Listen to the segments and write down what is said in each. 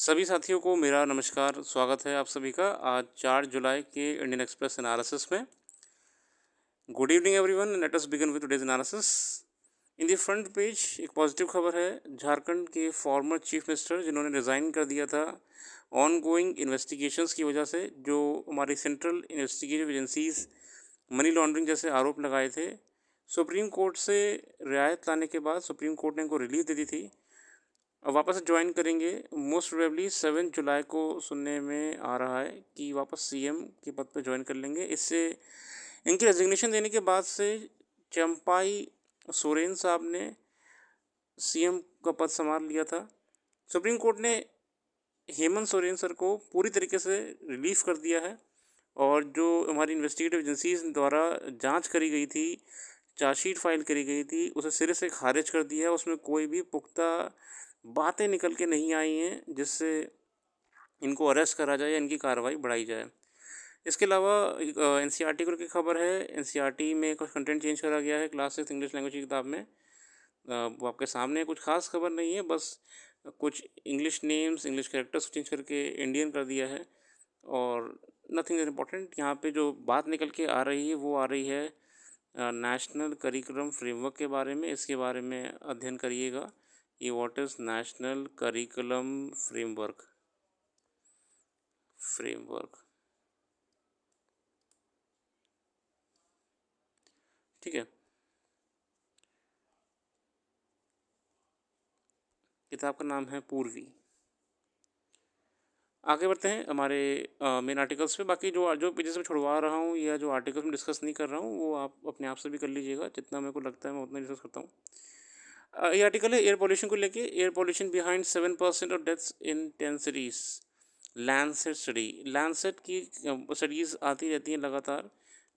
सभी साथियों को मेरा नमस्कार, स्वागत है आप सभी का आज 4 जुलाई के इंडियन एक्सप्रेस एनालिसिस में। Good evening everyone, let us begin with today's analysis. In the front page एक पॉजिटिव खबर है। झारखंड के फॉर्मर चीफ मिनिस्टर जिन्होंने रिज़ाइन कर दिया था ऑन गोइंग इन्वेस्टिगेशंस की वजह से, जो हमारी central investigative agencies money laundering जैसे आरोप लगाए थे, सुप्रीम कोर्ट से रियायत लाने के बाद सुप्रीम कोर्ट ने इनको रिलीफ दे दी थी। अब वापस ज्वाइन करेंगे। मोस्ट प्रोबेबली 7 जुलाई को सुनने में आ रहा है कि वापस सीएम के पद पर ज्वाइन कर लेंगे। इससे इनकी रेजिग्नेशन देने के बाद से चंपाई सोरेन साहब ने सीएम का पद संभाल लिया था। सुप्रीम कोर्ट ने हेमंत सोरेन सर को पूरी तरीके से रिलीफ कर दिया है और जो हमारी इन्वेस्टिगेटिव एजेंसीज द्वारा जांच करी गई थी, चार्जशीट फाइल करी गई थी, उसे सिरे से खारिज कर दिया है। उसमें कोई भी पुख्ता बातें निकल के नहीं आई हैं जिससे इनको अरेस्ट करा जाए या इनकी कार्रवाई बढ़ाई जाए। इसके अलावा एनसीईआरटी को की खबर है। एनसीईआरटी में कुछ कंटेंट चेंज करा गया है क्लास 6 इंग्लिश लैंग्वेज की किताब में। वो आपके सामने कुछ खास खबर नहीं है, बस कुछ English names, English characters change करके इंडियन कर दिया है और नथिंग इम्पॉर्टेंट। यहाँ पे जो बात निकल के आ रही है वो आ रही है नेशनल करिकुलम फ्रेमवर्क के बारे में। इसके बारे में अध्ययन करिएगा। ये what is national curriculum framework. ठीक है, किताब का नाम है पूर्वी। आगे बढ़ते हैं हमारे मेन आर्टिकल्स पे। बाकी जो जो पेजेस में छुड़वा रहा हूँ या जो आर्टिकल्स में डिस्कस नहीं कर रहा हूँ वो आप अपने आप से भी कर लीजिएगा। जितना मेरे को लगता है मैं उतना डिस्कस करता हूँ। ये आर्टिकल है एयर पॉल्यूशन को लेके। Air pollution behind 7% of deaths in 10 cities, Landsat study. Landsat की स्टडीज़ आती रहती हैं लगातार।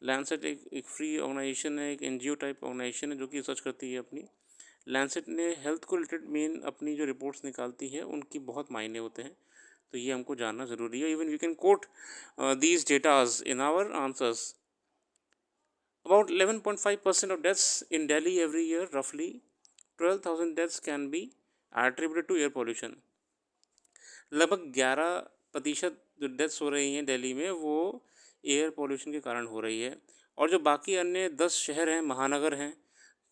लैंडसेट एक फ्री ऑर्गेनाइजेशन है, एक एनजीओ टाइप ऑर्गेनाइजेशन है जो कि रिसर्च करती है अपनी। लैंडसेट ने हेल्थ को रिलेटेड मेन अपनी जो रिपोर्ट्स निकालती है उनकी बहुत मायने होते हैं, तो ये हमको जानना ज़रूरी है। Even we can quote these datas in our answers. About 11.5% of deaths in Delhi every year, roughly 12,000 deaths can be attributed to air pollution. लगभग 11% जो डेथ्स हो रही हैं दिल्ली में वो एयर पोल्यूशन के कारण हो रही है। और जो बाकी अन्य 10 शहर हैं, महानगर हैं,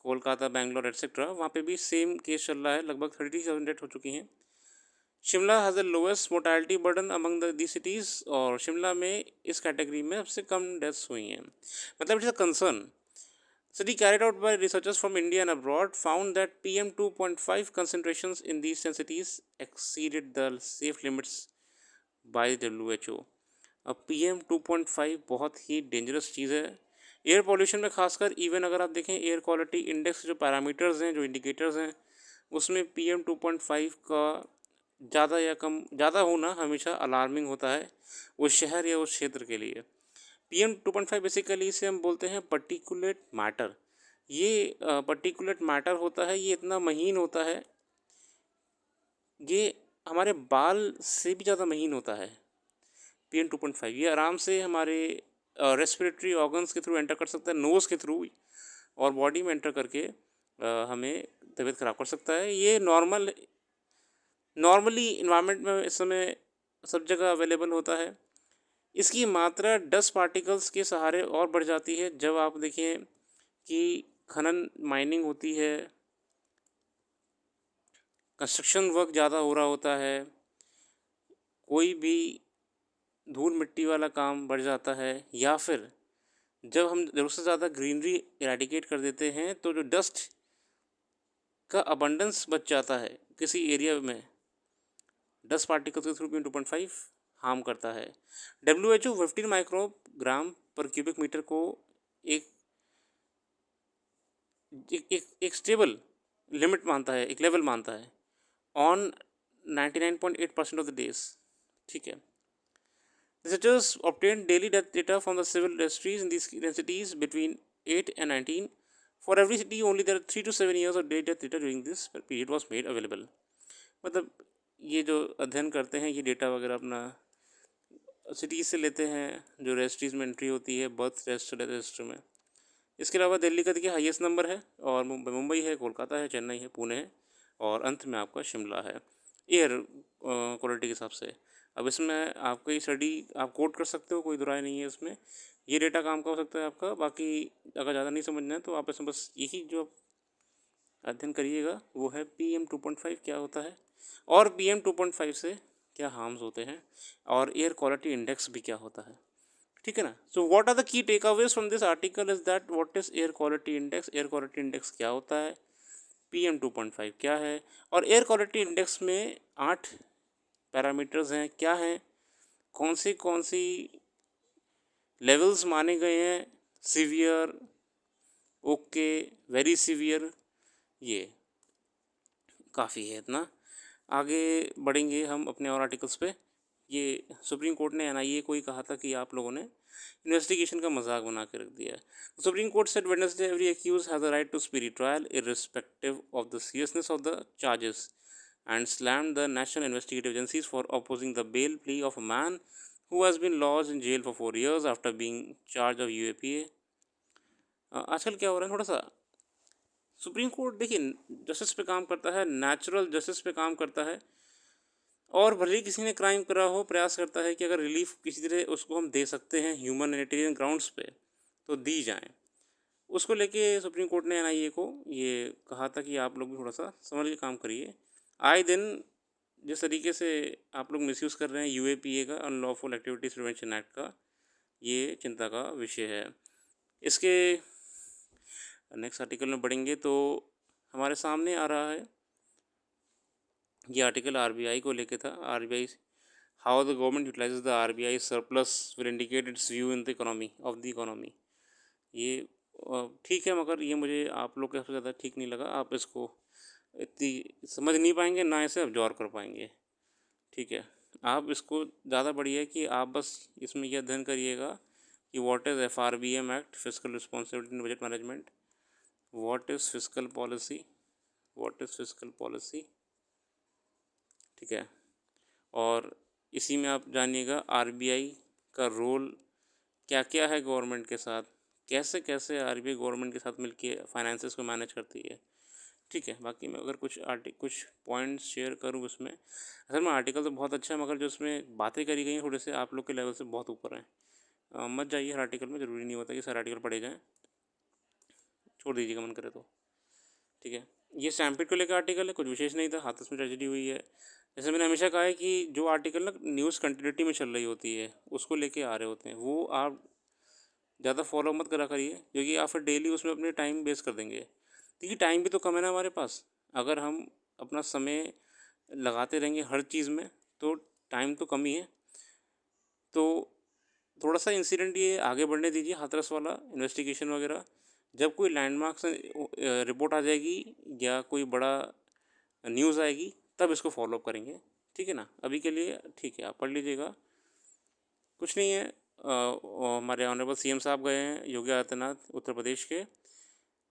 कोलकाता, बेंगलोर एट्सेट्रा, वहाँ पे भी सेम केस चल रहा है। लगभग 30,000 डेथ हो चुकी हैं। Shimla has the lowest mortality burden among the cities, और शिमला में इस कैटेगरी में सबसे कम डेथ्स हुई हैं। मतलब it's a concern. Study carried out by researchers from India and abroad found that PM 2.5 concentrations in these cities exceeded the safe limits by WHO। अब PM 2.5 बहुत ही डेंजरस चीज़ है एयर पॉल्यूशन में। खासकर इवन अगर आप देखें एयर क्वालिटी इंडेक्स जो parameters हैं, जो इंडिकेटर्स हैं, उसमें PM 2.5 का ज़्यादा या कम ज़्यादा होना हमेशा अलार्मिंग होता है उस शहर या उस क्षेत्र के लिए। PM 2.5 बेसिकली इसे हम बोलते हैं पर्टिकुलेट मैटर। ये पर्टिकुलेट मैटर होता है, ये इतना महीन होता है, ये हमारे बाल से भी ज़्यादा महीन होता है। PM 2.5 ये आराम से हमारे रेस्पिरेटरी ऑर्गन्स के थ्रू एंटर कर सकता है, नोज़ के थ्रू, और बॉडी में एंटर करके हमें तबीयत ख़राब कर सकता है। ये नॉर्मली इन्वायरमेंट में इस समय सब जगह अवेलेबल होता है। इसकी मात्रा डस्ट पार्टिकल्स के सहारे और बढ़ जाती है जब आप देखें कि खनन माइनिंग होती है, कंस्ट्रक्शन वर्क ज़्यादा हो रहा होता है, कोई भी धूल मिट्टी वाला काम बढ़ जाता है, या फिर जब हम ज़रूरत से ज़्यादा ग्रीनरी इरेडिकेट कर देते हैं तो जो डस्ट का अबंडेंस बच जाता है किसी एरिया में, डस्ट पार्टिकल्स के थ्रू PM 2.5 हार्म करता है। WHO 15 माइक्रोग्राम पर क्यूबिक मीटर को एक एक स्टेबल लिमिट मानता है, एक लेवल मानता है ऑन 99.8% ऑफ द डेज। ठीक है, researchers obtain daily death data from the civil industries in these cities between 8 and 19. For every city only there are 3 to 7 years of daily death data during this period was made available। मतलब ये जो अध्ययन करते हैं ये data वगैरह अपना cities से लेते हैं जो रजिस्ट्रीज में एंट्री होती है, बर्थ रजिस्टर, रजिस्टर में। इसके अलावा दिल्ली का देखिए हाईएस्ट नंबर है, और मुंबई है, कोलकाता है, चेन्नई है, पुणे है, और अंत में आपका शिमला है। एयर क्वालिटी के हिसाब से। अब इसमें आपका ये स्टडी आप कोट कर सकते हो, कोई दुराय नहीं है इसमें। ये डेटा काम का हो सकता है आपका। बाकी अगर ज़्यादा नहीं समझना है तो आप इसमें बस यही जो अध्ययन करिएगा वो है PM2.5 क्या होता है, और PM2.5 से क्या हार्म्स होते हैं, और एयर क्वालिटी इंडेक्स भी क्या होता है। ठीक है ना। सो व्हाट are the key takeaways from this article is that what is air quality index, air quality index क्या होता है, PM2.5 क्या है, और एयर क्वालिटी इंडेक्स में 8 पैरामीटर्स हैं क्या हैं, कौन सी लेवल्स माने गए हैं, सीवियर, ओके, वेरी सीवियर, ये काफ़ी है इतना। आगे बढ़ेंगे हम अपने और आर्टिकल्स पे। ये सुप्रीम कोर्ट ने NIA को ही कहा था कि आप लोगों ने इन्वेस्टिगेशन का मजाक बना के रख दिया है। Supreme Court said Wednesday every accused has the right to speedy trial irrespective of the seriousness of the charges and slammed the national investigative agencies for opposing the bail plea of a man who has been lodged in jail for 4 years after being charged of UAPA। आजकल क्या हो रहा है थोड़ा सा, supreme court देखिए justice पे काम करता है, नेचुरल जस्टिस पे काम करता है, और भले ही किसी ने क्राइम करा हो प्रयास करता है कि अगर रिलीफ किसी तरह उसको हम दे सकते हैं ह्यूमैनिटेरियन ग्राउंड्स पे तो दी जाए। उसको लेके सुप्रीम कोर्ट ने NIA को ये कहा था कि आप लोग भी थोड़ा सा समझ के काम करिए। आए दिन जिस तरीके से आप लोग मिसयूज़ कर रहे हैं UAPA का, अनलॉफुल एक्टिविटीज़ प्रिवेंशन एक्ट का, ये चिंता का विषय है। इसके नेक्स्ट आर्टिकल में बढ़ेंगे तो हमारे सामने आ रहा है ये आर्टिकल RBI को लेके था। RBI, how the government utilises the RBI surplus will indicate it's view in the economy of the economy. ये ठीक है, मगर ये मुझे आप लोग के सबसे ज़्यादा ठीक नहीं लगा। आप इसको इतनी समझ नहीं पाएंगे ना इसे अब्जॉर्व कर पाएंगे। ठीक है, आप इसको ज़्यादा बढ़िया है कि आप बस इसमें यह अध्ययन करिएगा कि what is FRBM act, physical responsibility in budget management, what is physical policy, what is physical policy. ठीक है, और इसी में आप जानिएगा RBI का रोल क्या क्या है गवर्नमेंट के साथ, कैसे कैसे RBI गवर्नमेंट के साथ मिलके फाइनेंसेस को मैनेज करती है। ठीक है, बाकी मैं अगर कुछ पॉइंट्स शेयर करूँ उसमें, असल में आर्टिकल तो बहुत अच्छा है मगर जो उसमें बातें करी गई हैं थोड़े से आप लोग के लेवल से बहुत ऊपर हैं। मत जाइए हर आर्टिकल में, ज़रूरी नहीं होता कि सारे आर्टिकल पढ़े जाएँ, छोड़ दीजिएगा मन करे तो। ठीक है, ये स्टैम्पिड को लेकर आर्टिकल है, कुछ विशेष नहीं था, हाथरस में ट्रेजेडी हुई है। जैसे मैंने हमेशा कहा है कि जो आर्टिकल ना न्यूज़ कंटिन्यूटी में चल रही होती है उसको लेके आ रहे होते हैं, वो आप ज़्यादा फॉलो मत करा करिए, क्योंकि आप फिर डेली उसमें अपने टाइम वेस्ट कर देंगे। देखिए टाइम भी तो कम है ना हमारे पास। अगर हम अपना समय लगाते रहेंगे हर चीज़ में तो टाइम तो कम ही है। तो थोड़ा सा इंसिडेंट ये आगे बढ़ने दीजिए, हाथरस वाला इन्वेस्टिगेशन वगैरह। जब कोई लैंडमार्क से रिपोर्ट आ जाएगी या कोई बड़ा न्यूज़ आएगी तब इसको फॉलो अप करेंगे। ठीक है ना, अभी के लिए ठीक है, आप पढ़ लीजिएगा, कुछ नहीं है। हमारे ऑनरेबल CM साहब गए हैं योगी आदित्यनाथ उत्तर प्रदेश के,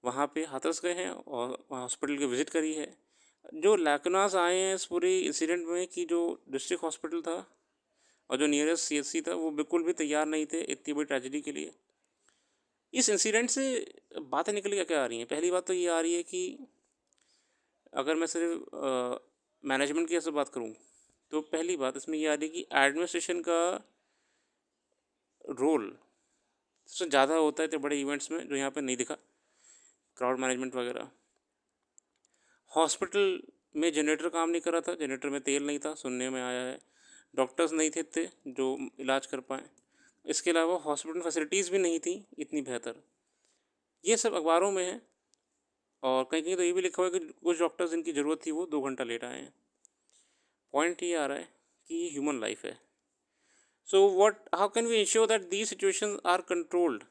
वहाँ पे हाथरस गए हैं और हॉस्पिटल की विज़िट करी है। जो लैकुनास आए हैं इस पूरे इंसिडेंट में कि जो डिस्ट्रिक्ट हॉस्पिटल था और जो नियरेस्ट CHC था वो बिल्कुल भी तैयार नहीं थे इतनी बड़ी ट्रेजेडी के लिए। इस इंसिडेंट से बातें निकल के क्या आ रही हैं? पहली बात तो ये आ रही है कि अगर मैं सिर्फ मैनेजमेंट की ऐसे बात करूँ तो पहली बात इसमें ये आ रही है कि एडमिनिस्ट्रेशन का रोल सबसे ज़्यादा होता है इतने बड़े इवेंट्स में, जो यहाँ पे नहीं दिखा, क्राउड मैनेजमेंट वगैरह। हॉस्पिटल में जनरेटर काम नहीं कर रहा था, जनरेटर में तेल नहीं था सुनने में आया है, डॉक्टर्स नहीं थे इतने जो इलाज कर पाएँ, इसके अलावा हॉस्पिटल फैसिलिटीज़ भी नहीं थी इतनी बेहतर। ये सब अखबारों में है, और कहीं कहीं तो ये भी लिखा हुआ है कि कुछ डॉक्टर्स जिनकी ज़रूरत थी वो 2 घंटा लेट आए हैं। पॉइंट ये आ रहा है कि ये ह्यूमन लाइफ है। So what, how can we ensure that these situations are controlled?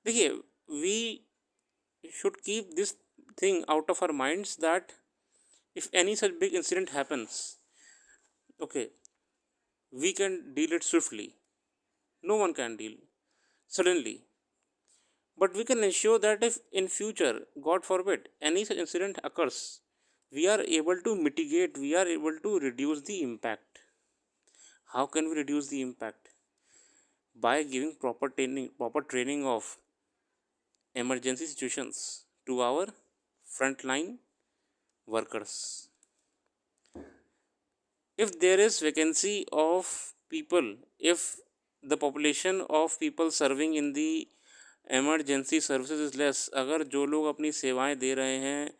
देखिए, we should keep this thing out of our minds that if any such big incident happens, okay, we can deal it swiftly. No one can deal suddenly, but we can ensure that if in future, God forbid, any such incident occurs, we are able to mitigate, we are able to reduce the impact. How can we reduce the impact? By giving proper training of emergency situations to our frontline workers. if there is vacancy of people, if the population of people serving in the emergency services is less, अगर जो लोग अपनी सेवाएं दे रहे हैं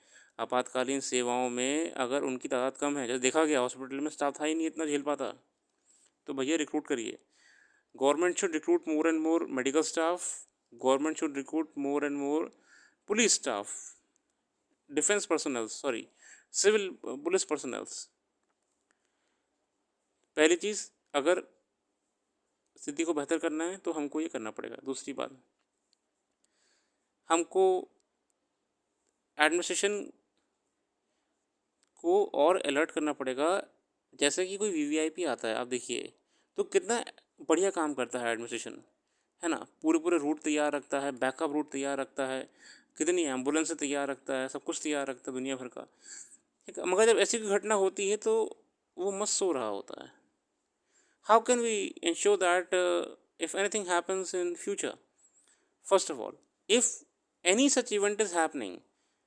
आपातकालीन सेवाओं में अगर उनकी तादाद कम है, जैसे देखा गया हॉस्पिटल में स्टाफ था ही नहीं इतना झेल पाता, तो भैया रिक्रूट करिए. Government should recruit more and more medical staff, government should recruit more and more police staff, defence personnels, sorry civil police personnels. पहली चीज़, अगर स्थिति को बेहतर करना है तो हमको ये करना पड़ेगा. दूसरी बात, हमको एडमिनिस्ट्रेशन को और अलर्ट करना पड़ेगा. जैसे कि कोई वीवीआईपी आता है, आप देखिए तो कितना बढ़िया काम करता है एडमिनिस्ट्रेशन, है ना. पूरे पूरे रूट तैयार रखता है, बैकअप रूट तैयार रखता है, कितनी एम्बुलेंस तैयार रखता है, सब कुछ तैयार रखता है दुनिया भर का. ठीक है, मगर जब ऐसी कोई घटना होती है तो वो मस्त सो रहा होता है. How can we ensure that if anything happens in future? First of all, if any such event is happening,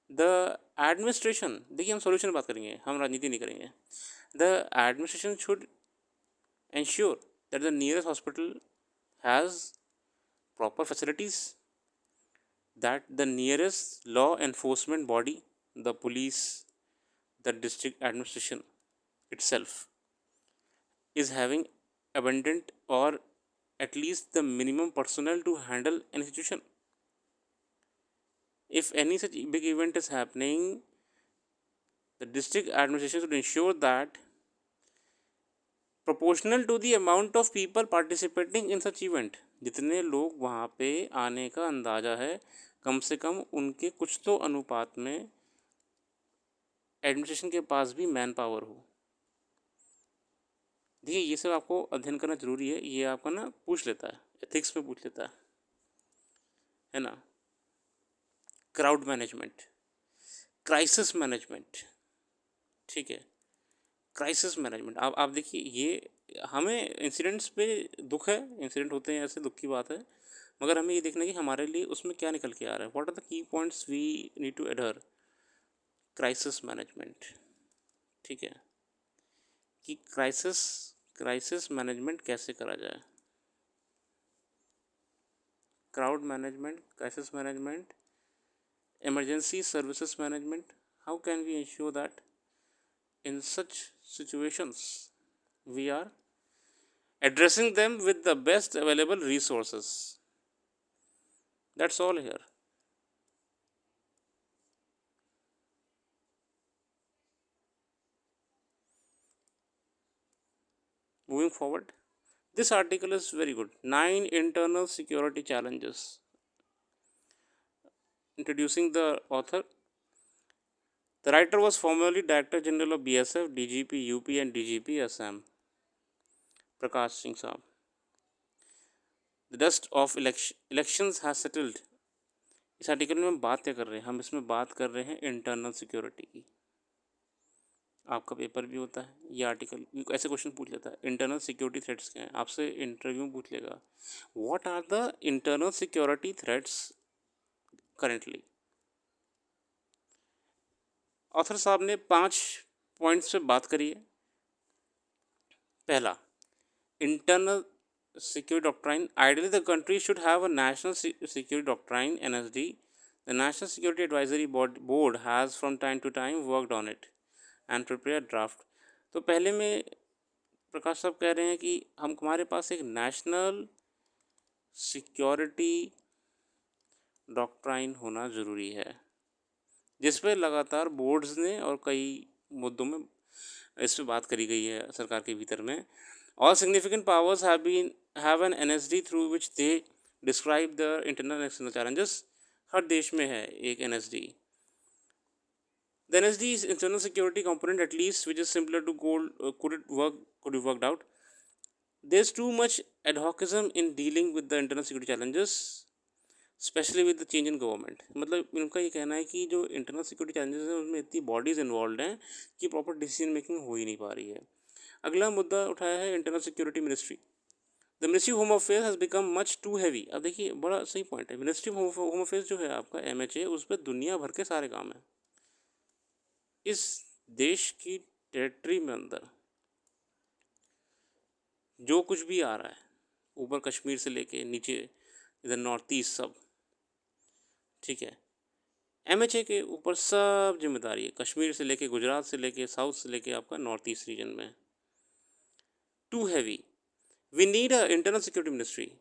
the administration, देखिए हम सॉल्यूशन बात करेंगे, हम राजनीति नहीं करेंगे. The administration should ensure that the nearest hospital has proper facilities, that the nearest law enforcement body, the police, the district administration itself is having abundant or at least the minimum personnel to handle an institution. If any such big event is happening, the district administration should ensure that proportional to the amount of people participating in such event, जितने लोग वहाँ पे आने का अंदाज़ा है, कम से कम उनके कुछ तो अनुपात में एडमिनिस्ट्रेशन के पास भी मैन पावर हो. देखिए ये सब आपको अध्ययन करना ज़रूरी है. ये आपका ना पूछ लेता है, एथिक्स में पूछ लेता है ना. क्राउड मैनेजमेंट, क्राइसिस मैनेजमेंट, ठीक है. क्राइसिस मैनेजमेंट, आप देखिए, ये हमें इंसिडेंट्स पे दुख है, इंसिडेंट होते हैं ऐसे, दुख की बात है, मगर हमें ये देखना है कि हमारे लिए उसमें क्या निकल के आ रहा है. What are the key points we need to address. Crisis management, ठीक है, कि क्राइसिस मैनेजमेंट कैसे करा जाए. Crowd management, crisis management, emergency services management. How can we ensure that in such situations we are addressing them with the best available resources? That's all here. Moving forward, this article is very good. 9 internal security challenges. Introducing the author. The writer was formerly Director General of BSF, DGP UP and DGP Assam, Prakash Singh Saab. The dust of elections has settled. इस article में हम बात क्या कर रहे हैं, हम इसमें बात कर रहे हैं इंटरनल सिक्योरिटी की. आपका पेपर भी होता है, ये आर्टिकल ऐसे क्वेश्चन पूछ लेता है, इंटरनल सिक्योरिटी थ्रेट्स क्या हैं, आपसे इंटरव्यू में पूछ लेगा, what are the internal security threats currently. Author साहब ने 5 पॉइंट्स पे बात करी है. पहला, internal security doctrine. Ideally, the country should have a national security doctrine, NSD. The National Security Advisory Board has from time to time worked on it and prepared draft. तो पहले में प्रकाश साहब कह रहे हैं कि हमारे पास एक नेशनल सिक्योरिटी डॉक्ट्राइन होना ज़रूरी है, जिस पर लगातार बोर्ड्स ने और कई मुद्दों में इस पर बात करी गई है सरकार के भीतर में. All significant powers have an NSD through which they describe the internal and external challenges. हर देश में है एक NSD. The NSD is internal security component, at least, which is simpler to could be worked out. There's too much ad hocism in dealing with the internal security challenges, specially with the change in government. मतलब इनका ये कहना है कि जो internal security challenges हैं उसमें इतनी बॉडीज़ इन्वॉल्व हैं कि प्रॉपर डिसीजन मेकिंग हो ही नहीं पा रही है. अगला मुद्दा उठाया है internal security ministry. The ministry of home affairs has become much too heavy. अब देखिए बड़ा सही पॉइंट है. मिनिस्ट्री ऑफ होम अफेयर्स जो है आपका MHA, उस पर दुनिया भर के सारे काम हैं. इस देश की टेरिटरी में अंदर जो कुछ भी आ रहा है ऊपर कश्मीर से लेके नीचे इधर नॉर्थ ईस्ट सब, ठीक है, एमएचए के ऊपर सब जिम्मेदारी है, कश्मीर से लेके गुजरात से लेके साउथ से लेके आपका नॉर्थ ईस्ट रीजन में। Too heavy, we need a internal security ministry,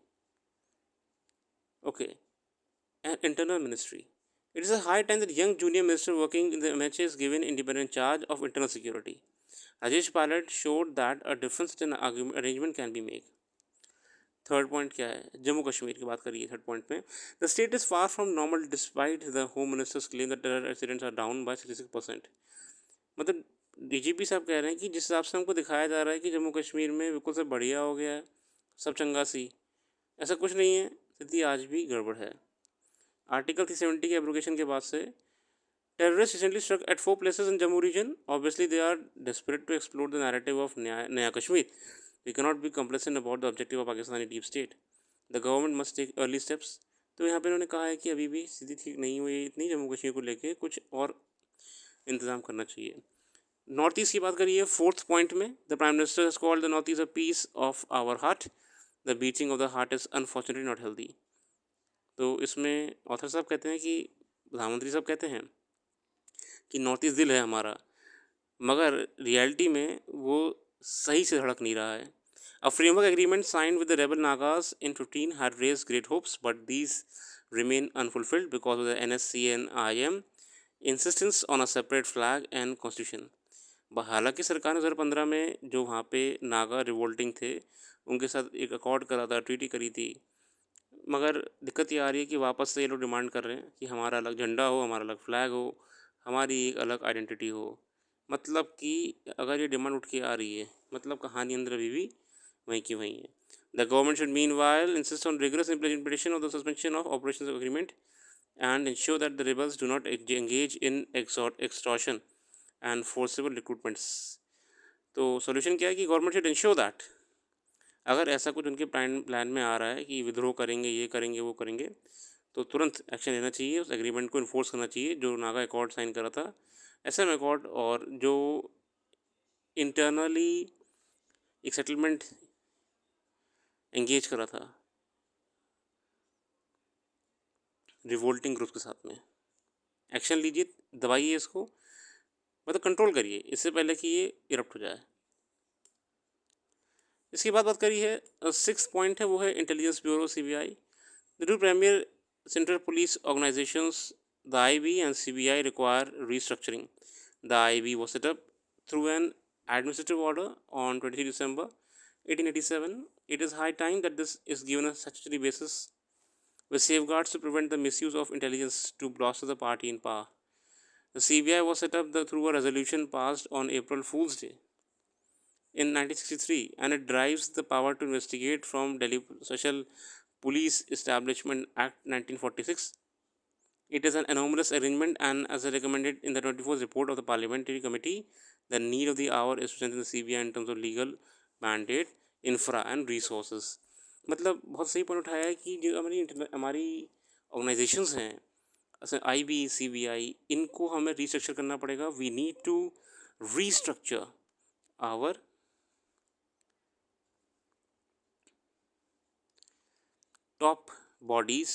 okay, an internal ministry. It is a high time that young junior minister working in the MHA is given independent charge of internal security. Rajesh Pilot showed that a different such an arrangement can be made. Third point क्या है, जम्मू कश्मीर की बात करिए third point में, the state is far from normal despite the home minister's claim that terror accidents are down by 66%। मतलब DGP साहब कह रहे हैं कि जिस हिसाब से हमको दिखाया जा रहा है कि जम्मू कश्मीर में बिल्कुल से बढ़िया हो गया है, सब चंगा सी, ऐसा कुछ नहीं है, स्थिति आज भी गड़बड़ है। आर्टिकल 370 के एब्रोगेशन के बाद से terrorists recently struck at 4 places in Jammu region. Obviously, they are desperate to explore the narrative of Naya Kashmir. We cannot be complacent about the objective of Pakistani deep state. The government must take early steps. तो यहाँ पे उन्होंने कहा है कि अभी भी स्थिति ठीक नहीं हुई इतनी जम्मू कश्मीर को लेके, कुछ और इंतजाम करना चाहिए। नॉर्थ ईस्ट की बात करिए फोर्थ पॉइंट में, the prime minister has called the north east a piece of our heart, the beating of the heart is unfortunately not healthy. तो इसमें ऑथर साहब कहते हैं कि प्रधानमंत्री साहब कहते हैं कि नॉर्थ ईस्ट दिल है हमारा, मगर रियलिटी में वो सही से धड़क नहीं रहा है। A framework agreement signed with the rebel Nagas in 15 had raised great hopes but these remain unfulfilled because of the NSC and IM insistence on a separate flag and constitution. हालांकि सरकार ने 2015 में जो वहाँ पे नागा रिवोल्टिंग थे उनके साथ एक अकॉर्ड करा था, ट्रीटी करी थी, मगर दिक्कत ये आ रही है कि वापस से ये लोग डिमांड कर रहे हैं कि हमारा अलग झंडा हो, हमारा अलग फ्लैग हो, हमारी एक अलग आइडेंटिटी हो। मतलब कि अगर ये डिमांड उठ के आ रही है, मतलब कहानी अंदर अभी भी वहीं की वहीं है। The government should mean while insist on rigorous implementation of the suspension of operation agreement and ensure that the rebels do not engage in extortion and forcible recruitments. तो सोल्यूशन क्या है कि गवर्नमेंट शुड इंश्योर दैट अगर ऐसा कुछ उनके plan में आ रहा है कि विद्रोह करेंगे, ये करेंगे, वो करेंगे, तो तुरंत एक्शन लेना चाहिए, उस एग्रीमेंट को इन्फोर्स करना चाहिए जो नागा अकॉर्ड साइन करा था, SM अकॉर्ड, और जो इंटरनली एक सेटलमेंट एंगेज करा था रिवोल्टिंग ग्रुप के साथ में। एक्शन लीजिए, दबाइए इसको, मतलब कंट्रोल करिए इससे पहले कि ये इरप्ट हो जाए। इसके बाद बात करी है सिक्स पॉइंट है, वो है Intelligence Bureau CBI। The two premier central police organisations, the IB and CBI, require restructuring. The IB was set up through an administrative order on 23 December 1887. It is high time that this is given a statutory basis with safeguards to prevent the misuse of intelligence to bolster the party in power. The CBI was set up through a resolution passed on April Fool's Day in 1963, and it derives the power to investigate from Delhi Special Police Establishment Act 1946. It is an anomalous arrangement, and as recommended in the 24th report of the Parliamentary Committee, the need of the hour is to strengthen the CBI in terms of legal mandate, infra and resources. मतलब बहुत सही point उठाया है कि जो हमारी organisations हैं, IB, CBI, इनको हमें रीस्ट्रक्चर करना पड़ेगा। We need to restructure our top bodies,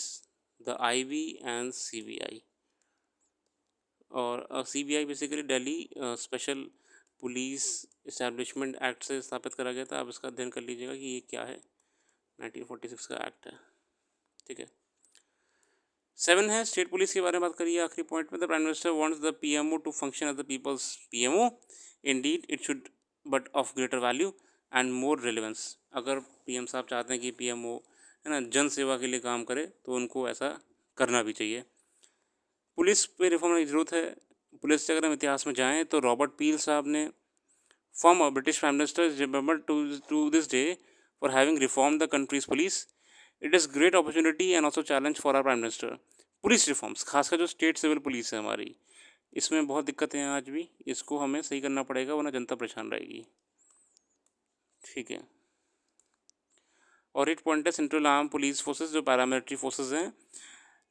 the IB and CBI। और CBI basically Delhi Special Police Establishment Act से स्थापित करा गया था। आप इसका अध्ययन कर लीजिएगा कि ये क्या है, 1946 का एक्ट है, ठीक है। 7 है स्टेट पुलिस के बारे में बात करिए आखिरी पॉइंट में। The prime minister wants the PMO to function as the people's PMO। Indeed it should, but of greater value and more relevance. अगर PM साहब चाहते हैं कि PMO है ना जन सेवा के लिए काम करे, तो उनको ऐसा करना भी चाहिए। पुलिस पे रिफॉर्म की ज़रूरत है। पुलिस से अगर हम इतिहास में जाएँ तो रॉबर्ट पील साहब ने, former British Prime Minister, is remembered to this day for having reformed the country's police. It is great opportunity and also challenge for our Prime Minister. Police reforms, खासकर जो स्टेट सिविल पुलिस है हमारी, इसमें बहुत दिक्कतें हैं आज भी, इसको हमें सही करना पड़ेगा वरना जनता परेशान रहेगी, ठीक है। और 8 पॉइंट है सेंट्रल आर्म पुलिस फोर्सेस, जो पैरामिलिट्री फोर्सेस हैं।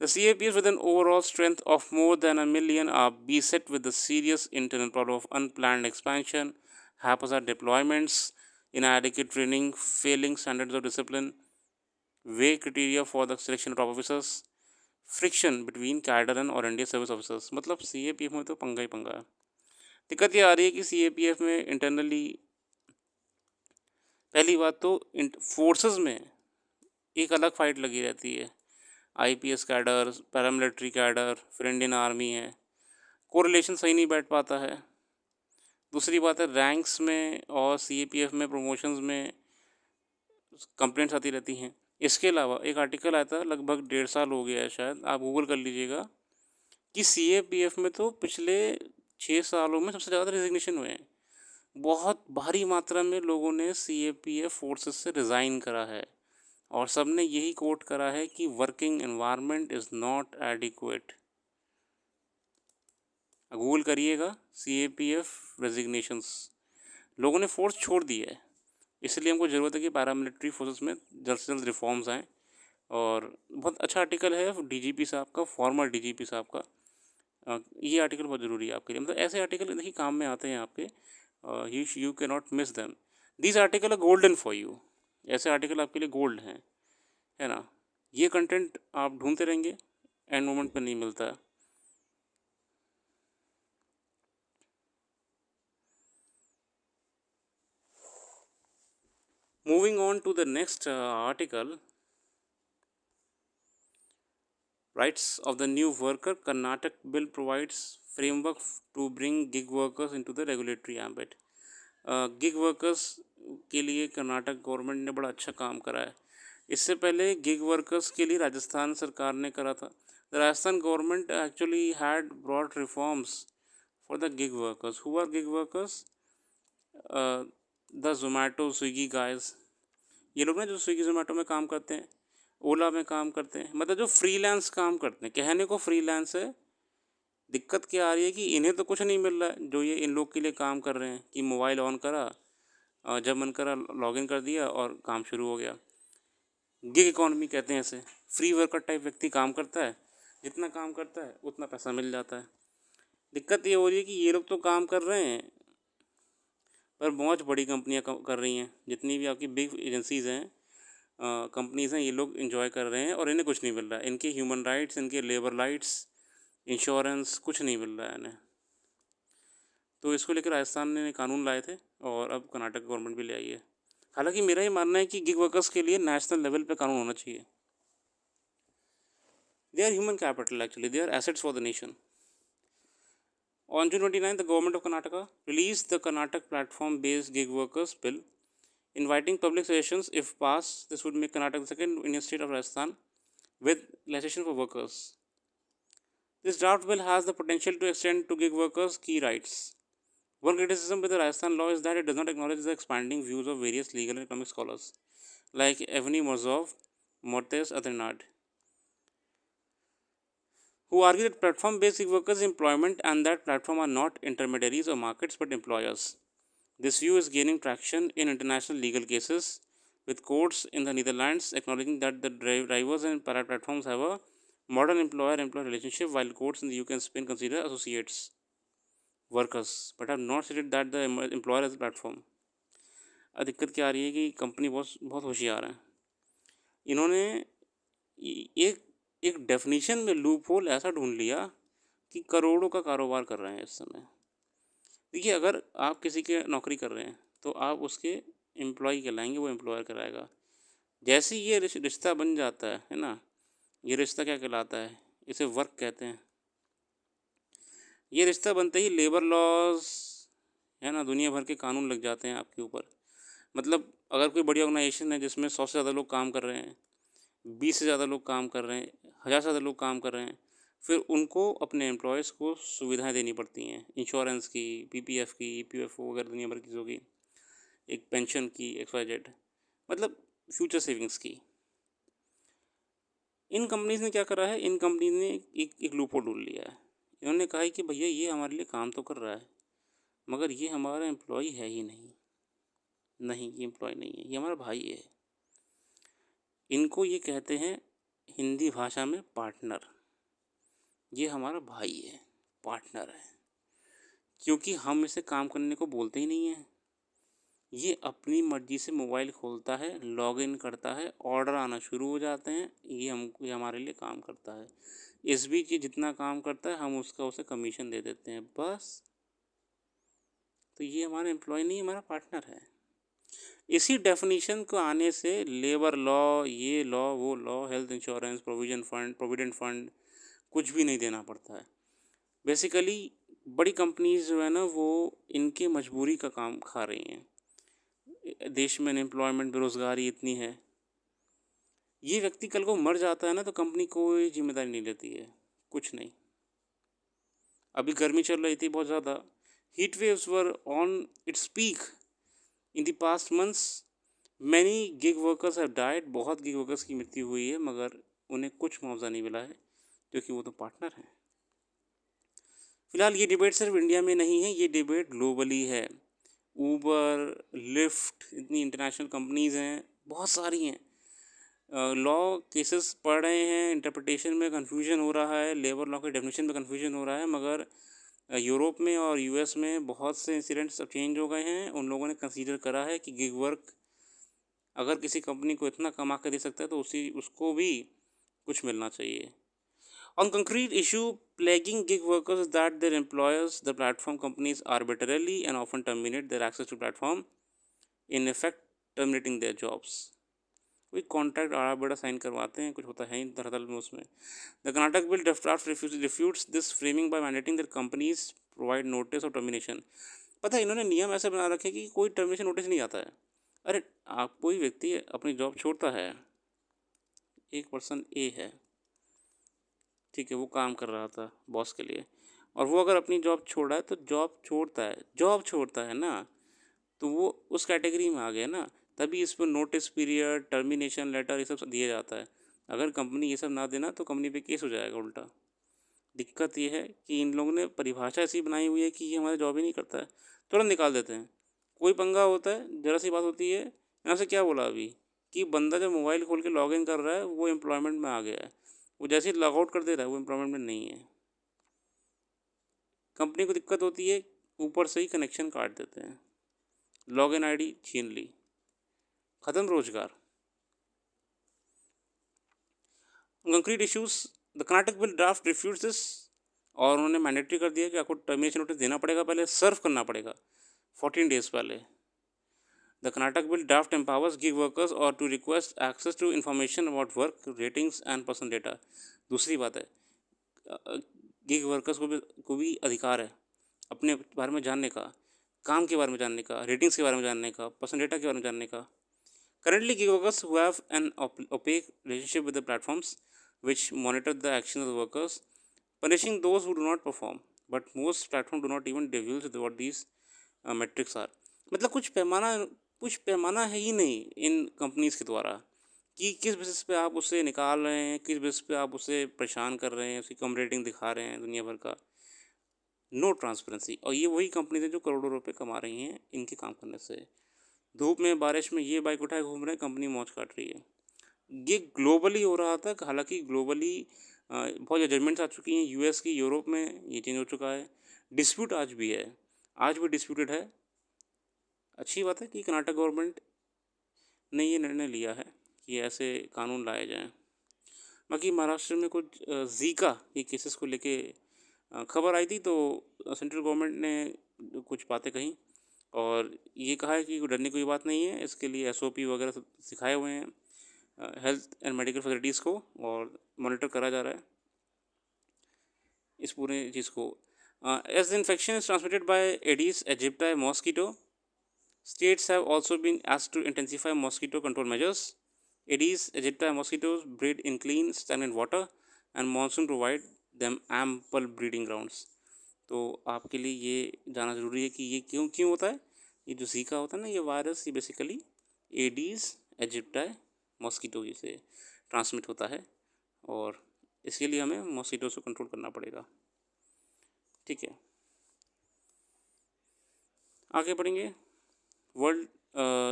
The CAPs with an overall strength of more than 1 million are beset with the serious internal problem of unplanned expansion, haphazard deployments, inadequate training, failing standards of discipline, vague criteria for the selection of top officers, friction between cadre and और India service officers. मतलब CAPF में तो पंगा ही पंगा है। दिक्कत ये आ रही है कि CAPF में इंटरनली पहली बात तो फोर्सेस में एक अलग फाइट लगी रहती है। IPS कैडर, पैरामिलिट्री कैडर, फिर इंडियन आर्मी है, कोरिलेशन सही नहीं बैठ पाता है। दूसरी बात है रैंक्स में और CAPF में प्रमोशंस में कंप्लेंट्स आती रहती हैं। इसके अलावा एक आर्टिकल आया था लगभग 1.5 साल हो गया है, शायद आप गूगल कर लीजिएगा, कि CAPF में तो पिछले 6 सालों में सबसे ज़्यादा रिजिग्नेशन हुए हैं। बहुत भारी मात्रा में लोगों ने CAPF फोर्सेस से रिज़ाइन करा है और सब ने यही कोट करा है कि working environment is not adequate. Google करिएगा CAPF रेजिग्नेशंस, लोगों ने फोर्स छोड़ दी है। इसलिए हमको ज़रूरत है कि पैरामिलिट्री फोर्सेस में जल्द से जल्द रिफॉर्म्स आएँ। और बहुत अच्छा आर्टिकल है DGP साहब का, फॉर्मर DGP साहब का। ये आर्टिकल बहुत ज़रूरी है आपके लिए। मतलब ऐसे आर्टिकल देखिए काम में आते हैं आपके, you can not miss them. These article are golden for you. ऐसे आर्टिकल आपके लिए गोल्ड हैं, है ना। ये कंटेंट आप ढूंढते रहेंगे, एंड मोमेंट पर नहीं मिलता है। Moving on to the next article, Rights of the new worker, Karnataka bill provides framework to bring gig workers into the regulatory ambit. Gig workers के लिए कर्नाटक गवर्नमेंट ने बड़ा अच्छा काम करा है। इससे पहले गिग वर्कर्स के लिए राजस्थान सरकार ने करा था। The Rajasthan government actually had brought reforms for the gig workers. Who are gig workers? The Zomato Swiggy guys, ये लोग ना जो स्विगी जोमेटो में काम करते हैं, ओला में काम करते हैं, मतलब जो फ्रीलांस काम करते हैं। कहने को फ्रीलांस है, दिक्कत क्या आ रही है कि इन्हें तो कुछ नहीं मिल रहा है जो ये इन लोग के लिए काम कर रहे हैं कि मोबाइल ऑन करा, जब मन करा लॉगिन कर दिया और काम शुरू हो गया। गिग इकॉनमी कहते हैं इसे। फ्री वर्कर टाइप व्यक्ति काम करता है, जितना काम करता है उतना पैसा मिल जाता है। दिक्कत ये हो रही है कि ये लोग तो काम कर रहे हैं, पर बहुत बड़ी कंपनियां कर रही हैं। जितनी भी आपकी बिग एजेंसीज़ हैं, कंपनीज़ हैं, ये लोग इन्जॉय कर रहे हैं और इन्हें कुछ नहीं मिल रहा है। इनके ह्यूमन राइट्स, इनके लेबर राइट्स, इंश्योरेंस कुछ नहीं मिल रहा है इन्हें। तो इसको लेकर राजस्थान ने कानून लाए थे और अब कर्नाटक गवर्नमेंट भी ले आई है। हालांकि मेरा ये मानना है कि गिग वर्कर्स के लिए नेशनल लेवल पे कानून होना चाहिए। They are human capital, actually they are assets for the nation. On June 29, the government of Karnataka released the Karnataka platform-based gig workers bill, inviting public suggestions. If passed, this would make Karnataka the second Indian state of Rajasthan with legislation for workers. This draft bill has the potential to extend to gig workers key rights. One criticism with the Rajasthan law is that it does not acknowledge the expanding views of various legal and economic scholars like Evgeny Morzov, Mortes Adrenard, who argue that platform-based gig workers employment and that platform are not intermediaries or markets but employers. This view is gaining traction in international legal cases, with courts in the Netherlands acknowledging that the drivers and para-platforms have a modern employer-employee relationship, while courts in the UK and Spain consider associates workers, but have not stated that the employer is a platform. अब दिक्कत क्या आ रही है कि company बहुत होशियार है। इन्होंने एक एक डेफिनेशन में लूप होल ऐसा ढूंढ लिया कि करोड़ों का कारोबार कर रहे हैं इस समय। देखिए, अगर आप किसी के नौकरी कर रहे हैं तो आप उसके एम्प्लॉय कहलाएंगे, वो एम्प्लॉयर कराएगा। जैसे ही ये रिश्ता बन जाता है ना, ये रिश्ता क्या कहलाता है? इसे वर्क कहते हैं। ये रिश्ता बनते ही लेबर लॉज, है ना, दुनिया भर के कानून लग जाते हैं आपके ऊपर। मतलब अगर कोई बड़ी ऑर्गेनाइजेशन है जिसमें 100 से ज़्यादा लोग काम कर रहे हैं, 20 से ज़्यादा लोग काम कर रहे हैं, 1000 से ज़्यादा लोग काम कर रहे हैं, फिर उनको अपने एम्प्लॉयज़ को सुविधाएं देनी पड़ती हैं, इंश्योरेंस की, PPF की, EPFO वगैरह दुनिया भर की चीज़ों की, एक पेंशन की, XYZ, मतलब फ्यूचर सेविंग्स की। इन कंपनीज़ ने क्या करा है? इन कंपनी ने एक लूप होल ढूंढ लिया है। इन्होंने कहा है कि भैया ये हमारे लिए काम तो कर रहा है, मगर ये हमारा एम्प्लॉय है ही नहीं। नहीं, ये एम्प्लॉय नहीं है, ये हमारा भाई है। इनको ये कहते हैं हिंदी भाषा में पार्टनर। ये हमारा भाई है, पार्टनर है, क्योंकि हम इसे काम करने को बोलते ही नहीं हैं। ये अपनी मर्ज़ी से मोबाइल खोलता है, लॉगिन करता है, ऑर्डर आना शुरू हो जाते हैं, ये हमारे लिए काम करता है। इस बीच ये जितना काम करता है हम उसका उसे कमीशन दे देते हैं, बस। तो ये हमारा एम्प्लॉय नहीं, हमारा पार्टनर है। इसी डेफिनेशन को आने से लेबर लॉ, ये लॉ, वो law, health insurance, provident fund कुछ भी नहीं देना पड़ता है। बेसिकली बड़ी कंपनीज़ जो है ना, वो इनकी मजबूरी का काम खा रही हैं। देश में अनएम्प्लॉयमेंट, बेरोज़गारी इतनी है। ये व्यक्ति कल को मर जाता है ना, तो कंपनी कोई ज़िम्मेदारी नहीं लेती है, कुछ नहीं। अभी गर्मी चल रही थी बहुत ज़्यादा, heat waves were on its peak in the past months, many gig workers have died, बहुत गिग वर्कर्स की मृत्यु हुई है, मगर उन्हें कुछ मुआवजा नहीं मिला है, क्योंकि वो तो पार्टनर हैं। फिलहाल ये डिबेट सिर्फ इंडिया में नहीं है, ये डिबेट ग्लोबली है। ऊबर, लिफ्ट, इतनी इंटरनेशनल कंपनीज़ हैं, बहुत सारी हैं। लॉ केसेस पढ़ रहे हैं, इंटरप्रिटेशन में कन्फ्यूजन हो रहा है, लेबर लॉ के डेफिनेशन में कन्फ्यूजन हो रहा है, मगर यूरोप में और यूएस में बहुत से इंसिडेंट्स अब चेंज हो गए हैं। उन लोगों ने कंसीडर करा है कि गिग वर्क अगर किसी कंपनी को इतना कमा कर दे सकता है तो उसको भी कुछ मिलना चाहिए। On concrete issue plaguing gig workers is that their employers, the platform companies, arbitrarily and often terminate their access to platform, in effect terminating their jobs. कोई कॉन्ट्रैक्ट आड़ा बड़ा साइन करवाते हैं, कुछ होता है ही दरअसल में उसमें। The Karnataka bill draft refutes this framing by mandating that companies provide notice of termination. पता है इन्होंने नियम ऐसे बना रखे कि कोई टर्मिनेशन नोटिस नहीं आता है। अरे आप, कोई व्यक्ति अपनी जॉब छोड़ता है, एक पर्सन ए है, ठीक है, वो काम कर रहा था बॉस के लिए, और वो अगर अपनी जॉब छोड़ा है तो जॉब छोड़ता है ना, तो वो उस कैटेगरी में आ गया ना। तभी इस पर नोटिस पीरियड, टर्मिनेशन लेटर, ये सब दिया जाता है। अगर कंपनी ये सब ना देना तो कंपनी पे केस हो जाएगा उल्टा। दिक्कत ये है कि इन लोगों ने परिभाषा ऐसी बनाई हुई है कि ये हमारा जॉब ही नहीं करता है, तुरंत निकाल देते हैं। कोई पंगा होता है, ज़रा सी बात होती है, यहाँ से क्या बोला अभी कि बंदा जब मोबाइल खोल के लॉगिन कर रहा है वो एम्प्लॉयमेंट में आ गया है, वो जैसे ही लॉग आउट कर दे रहा है वो एम्प्लॉयमेंट में नहीं है। कंपनी को दिक्कत होती है, ऊपर से ही कनेक्शन काट देते हैं, लॉगिन आईडी छीन ली, ख़त्म रोजगार। Concrete issues, the Karnataka bill draft refuse this, और उन्होंने मैंडेटरी कर दिया कि आपको टर्मिनेशन नोटिस देना पड़ेगा, पहले सर्व करना पड़ेगा 14 डेज पहले। The Karnataka bill draft empowers gig workers और to request access to information about work, ratings and personal data. दूसरी बात है, गिग वर्कर्स को भी अधिकार है अपने बारे में जानने का, काम के बारे में जानने का, रेटिंग्स के बारे में जानने का, पर्सनल डेटा के बारे में जानने का। Currently, gig workers who have an opaque relationship with the platforms which monitor the action of the workers, punishing those who do not perform. But most platforms do not even divulge what these metrics are. मतलब कुछ पैमाना है ही नहीं इन companies के द्वारा कि किस basis पे आप उसे निकाल रहे हैं, किस बेसिस पे आप उसे परेशान कर रहे हैं, उसकी कम रेटिंग दिखा रहे हैं दुनिया भर का। No transparency. और ये वही कंपनीज हैं जो करोड़ों रुपए कमा रही हैं इनके काम करने से। धूप में बारिश में ये बाइक उठाए घूम रहे हैं, कंपनी मौज काट रही है। ये ग्लोबली हो रहा था, हालांकि ग्लोबली बहुत जजमेंट्स आ चुकी हैं, यूएस की, यूरोप में ये चेंज हो चुका है। डिस्प्यूट आज भी है, आज भी डिस्प्यूटेड है। अच्छी बात है कि कर्नाटक गवर्नमेंट ने ये निर्णय लिया है कि ऐसे कानून लाए जाएं। बाकी महाराष्ट्र में कुछ जीका के केसेस को लेके खबर आई थी, तो सेंट्रल गवर्नमेंट ने कुछ बातें कही और ये कहा है कि डरने की कोई बात नहीं है, इसके लिए एसओपी वगैरह सब सिखाए हुए हैं हेल्थ एंड मेडिकल फैसिलिटीज़ को, और मॉनिटर करा जा रहा है इस पूरे चीज़ को। As the infection is transmitted by aedes aegypti mosquito, states have also been asked to intensify mosquito control measures. Aedes aegypti mosquitoes breed in clean, stagnant water, and monsoon provide them ample breeding grounds. तो आपके लिए ये जानना ज़रूरी है कि ये क्यों क्यों होता है। ये जो जीका होता है ना, ये वायरस, ये बेसिकली एडीज एजिप्टाई मॉस्किटो से ट्रांसमिट होता है, और इसके लिए हमें मॉस्किटो को कंट्रोल करना पड़ेगा। ठीक है, आगे बढ़ेंगे। वर्ल्ड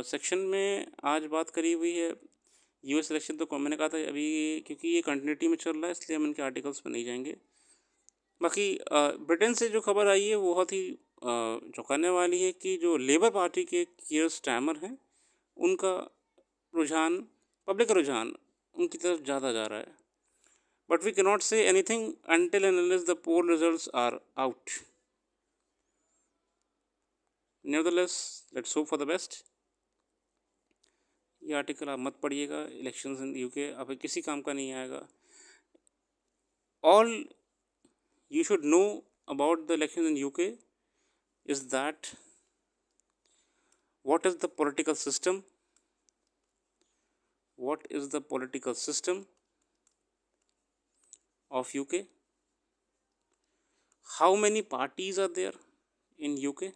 सेक्शन में आज बात करी हुई है यूएस इलेक्शन, तो मैंने कहा था अभी क्योंकि ये कंटिन्यूटी में चल रहा है इसलिए हम इनके आर्टिकल्स पर नहीं जाएंगे। बाकी ब्रिटेन से जो खबर आई है वो बहुत ही चौंकाने वाली है कि जो लेबर पार्टी के कीयर स्टार्मर हैं, उनका रुझान, पब्लिक का रुझान उनकी तरफ ज़्यादा जा रहा है। But we can not say anything until and unless the poll results are out. Nevertheless, let's hope for the best. ये आर्टिकल आप मत पढ़िएगा, इलेक्शंस इन यूके अब किसी काम का नहीं आएगा। All you should know about the elections in UK is that what is the political system, what is the political system of UK, how many parties are there in UK,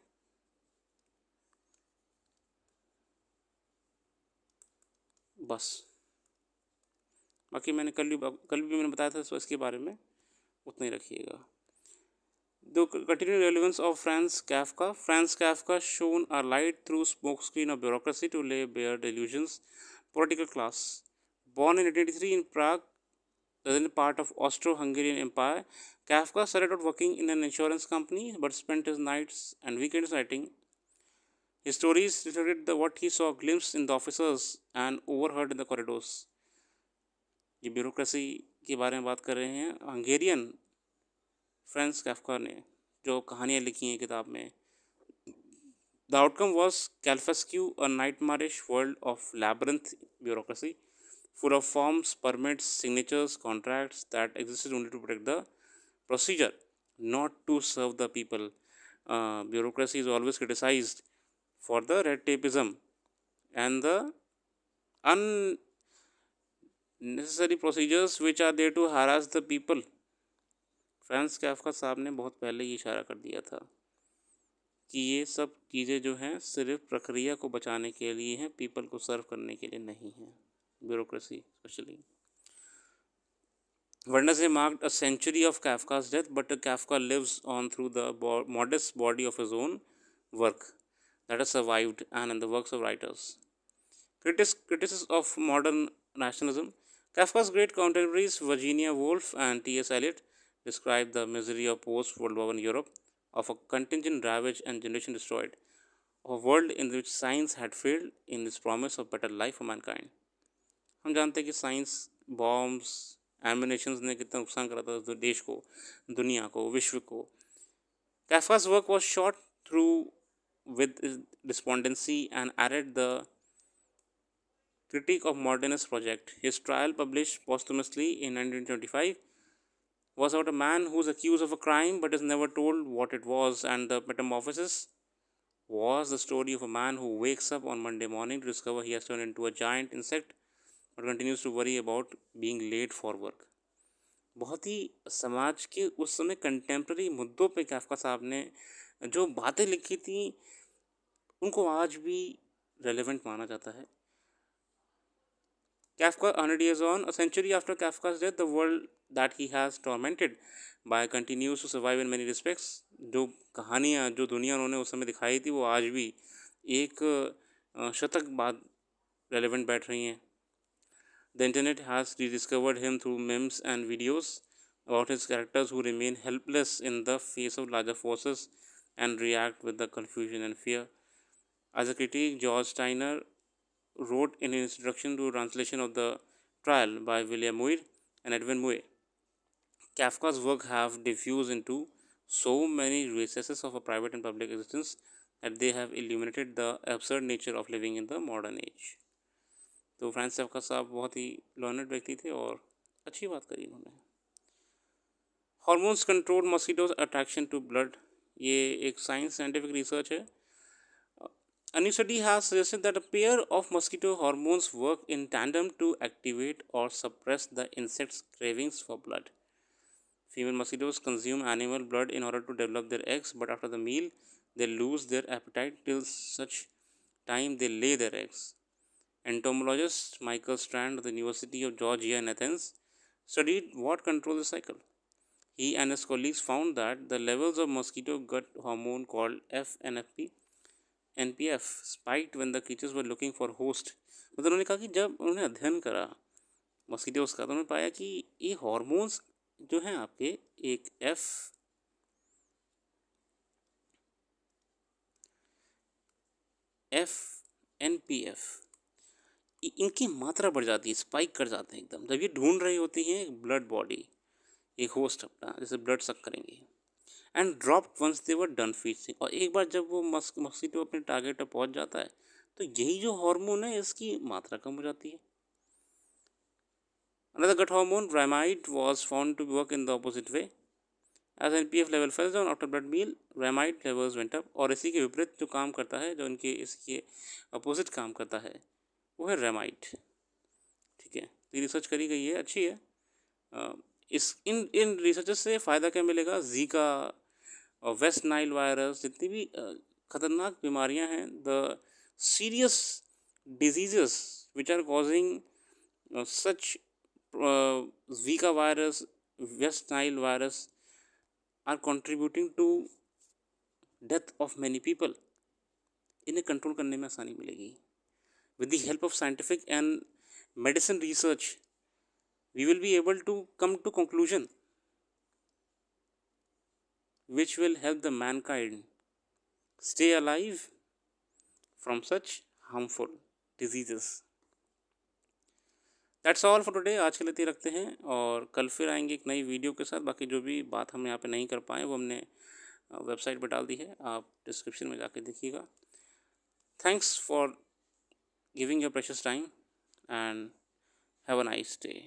बस। बाकी मैंने कल भी मैंने बताया था, तो इसके बारे में उतना ही रखिएगा। The continuing relevance of Franz Kafka. Franz Kafka shone a light through smokescreen of bureaucracy to lay bare delusions political class. Born in 1883 in Prague, then part of Austro-Hungarian Empire, Kafka started out working in an insurance company but spent his nights and weekends writing. His stories reflected what he saw glimpsed in the officers and overheard in the corridors. ये bureaucracy के बारे में बात कर रहे हैं Hungarian Franz Kafka ने, जो कहानियाँ लिखी हैं किताब में। The outcome was Kafkaesque, a nightmarish world of labyrinth bureaucracy, full of forms, permits, signatures, contracts that existed only to protect the procedure, not to serve the people. Bureaucracy is always criticized for the red tapeism and the unnecessary procedures which are there to harass the people. France Kafka साहब ने बहुत पहले ही इशारा कर दिया था कि ये सब चीज़ें जो हैं सिर्फ प्रक्रिया को बचाने के लिए हैं, पीपल को सर्व करने के लिए नहीं हैं। Bureaucracy specially. Wednesday marked a century of Kafka's death, but Kafka lives on through the modest body of his own work that has survived and in the works of writers. Critics of modern nationalism. Kafka's great contemporaries Virginia Woolf and T.S. Eliot described the misery of post-World War I Europe, of a contingent ravaged and generation destroyed, of a world in which science had failed in its promise of better life for mankind. हम जानते हैं कि science, bombs, ammunitions ने कितना नुकसान करा था देश को, दुनिया को, विश्व को। Kafka's work was shot through with despondency and added the critique of modernist project. His trial, published posthumously in 1925, was about a man who is accused of a crime but is never told what it was, and the metamorphosis was the story of a man who wakes up on Monday morning to discover he has turned into a giant insect but continues to worry about being late for work. बहुत ही समाज के उस समय contemporary मुद्दों पे Kafka साहब ने जो बातें लिखी थी उनको आज भी रेलेवेंट माना जाता है। Kafka, 100 years on, a century after Kafka's death, the world that he has tormented by continues to survive in many respects. जो कहानियाँ जो दुनिया उन्होंने उस समय दिखाई थी वो आज भी एक शतक बाद रेलेवेंट बैठ रही हैं। The internet has rediscovered him through memes and videos about his characters who remain helpless in the face of larger forces and react with the confusion and fear. As a critic, George Steiner wrote in his introduction to translation of the trial by William Muir and Edwin Muir, Kafka's work have diffused into so many recesses of a private and public existence that they have illuminated the absurd nature of living in the modern age. तो France Kafka साहब बहुत ही learned व्यक्ति थे और अच्छी बात करी उन्होंने। Hormones control mosquitoes attraction to blood, ये एक साइंटिफिक रिसर्च है। A new study has suggested that a pair of mosquito hormones work in tandem to activate or suppress the insect's cravings for blood. Female mosquitoes consume animal blood in order to develop their eggs, but after the meal, they lose their appetite till such time they lay their eggs. Entomologist Michael Strand of the University of Georgia in Athens studied what controls the cycle. He and his colleagues found that the levels of mosquito gut hormone called FNFP NPF spiked when the creatures were looking for host. मतलब उन्होंने कहा कि जब उन्होंने अध्ययन करा mosquitoes का तो उन्होंने पाया कि ये हार्मोन्स जो हैं आपके एक FNPF, इनकी मात्रा बढ़ जाती है, स्पाइक कर जाते हैं एकदम जब ये ढूंढ रही होती हैं एक ब्लड बॉडी, एक होस्ट अपना, जैसे ब्लड सक करेंगी। And dropped once they were done fleecing, और एक बार जब वो मस्कीटो अपने टारगेट पर पहुंच जाता है तो यही जो हार्मोन है इसकी मात्रा कम हो जाती है। Another gut hormone, ramide, was found to work in the opposite way. As NPF level fell down after blood meal, ramide levels went up. और इसी के विपरीत जो काम करता है, जो इनके इसके अपोजिट काम करता है, वो है रेमाइड। ठीक है, तो ये रिसर्च करी गई है, अच्छी है। इस इन इन रिसर्चेस से फ़ायदा क्या मिलेगा? जीका और वेस्ट नाइल वायरस, जितनी भी ख़तरनाक बीमारियां हैं, the serious diseases which are causing such Zika virus, West Nile virus are contributing to death of many people. इन्हें कंट्रोल करने में आसानी मिलेगी। With the help of scientific and medicine research, we will be able to come to conclusion which will help the mankind stay alive from such harmful diseases. That's all for today. आज के लिए इतना ही रखते हैं और कल फिर आएंगे एक नई वीडियो के साथ। बाकी जो भी बात हम यहाँ पे नहीं कर पाए वो हमने वेबसाइट पे डाल दी है, आप डिस्क्रिप्शन में जाके देखिएगा। Thanks for giving your precious time and have a nice day.